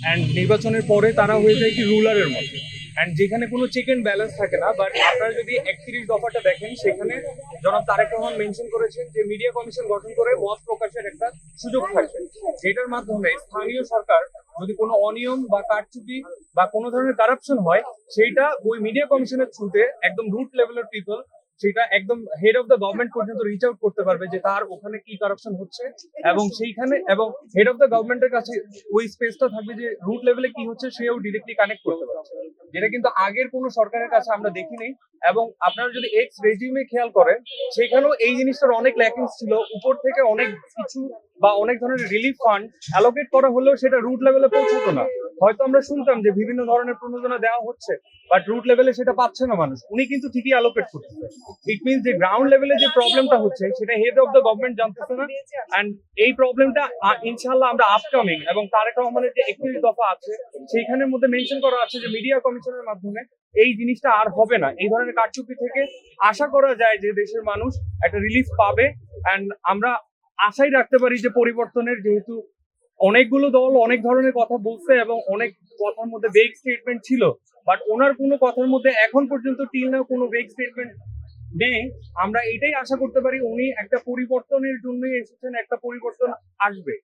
And নির্বাচনের পরে তারা হয়ে যায় কি রুলারের মতো। অ্যান্ড যেখানে কোনো চেক এন্ড ব্যালেন্স থাকে না। বাট আপনারা যদি 31 দফাটা দেখেন, সেখানে জনাব তারেক রহমান মেনশন করেছেন যে মিডিয়া কমিশন গঠন করে মত প্রকাশের একটা সুযোগ থাকবে, যেটার মাধ্যমে স্থানীয় সরকার যদি কোনো অনিয়ম বা কারচুপি বা কোনো ধরনের কারাপশন হয়, সেইটা ওই মিডিয়া কমিশনের থ্রুতে একদম রুট লেভেলের পিপল সেটা একদম হেড অফ দ্য গভর্নমেন্ট পর্যন্ত রিচ আউট করতে পারবে যে তার ওখানে কি কারাপশন হচ্ছে, এবং সেইখানে এবং হেড অফ দ্য গভর্নমেন্টের কাছে ওই স্পেসটা থাকবে যে রুট লেভেলে কি হচ্ছে সেও ডিরেক্টলি কানেক্ট করতে পারছে, যেটা কিন্তু আগের কোনো সরকারের কাছে আমরা দেখিনি। এবং আপনারা যদি এক্স রেজিমে খেয়াল করেন, সেখানেও এই জিনিসটার অনেক ল্যাকিংস ছিল। উপর থেকে অনেক কিছু বা অনেক ধরনের রিলিফ ফান্ড অ্যালোকেট করা হলেও সেটা রুট লেভেলে পৌঁছতো না। হয়তো আমরা শুনতাম যে বিভিন্ন ধরনের প্রণোদনা দেওয়া হচ্ছে, বাট রুট লেভেলে সেটা পাচ্ছে না মানুষ। উনি কিন্তু ঠিকই অ্যালোকেট করতেছে। ইট মিনস যে গ্রাউন্ড লেভেলে যে প্রবলেমটা হচ্ছে সেটা হেড অফ দ্য গভর্নমেন্ট জানতেছে না। অ্যান্ড এই প্রবলেমটা ইনশাল্লাহ আমরা আপকামিং এবং তারেক রহমানের যে 31 দফা আছে সেইখানের মধ্যে মেনশন করা আছে যে মিডিয়া কমিশনের মাধ্যমে এই জিনিসটা আর হবে না। এই ধরনের কারচুপি থেকে আশা করা যায় যে দেশের মানুষ একটা রিলিফ পাবে। অ্যান্ড আমরা আশাই রাখতে পারি যে পরিবর্তনের, যেহেতু অনেকগুলো দল অনেক ধরনের কথা বলছে এবং অনেক কথার মধ্যে বেগ স্টেটমেন্ট ছিল, বাট ওনার কোনো কথার মধ্যে এখন পর্যন্ত টিল না কোনো বেগ স্টেটমেন্ট নেই। আমরা এটাই আশা করতে পারি উনি একটা পরিবর্তনের জন্যই এসেছেন, একটা পরিবর্তন আসবে।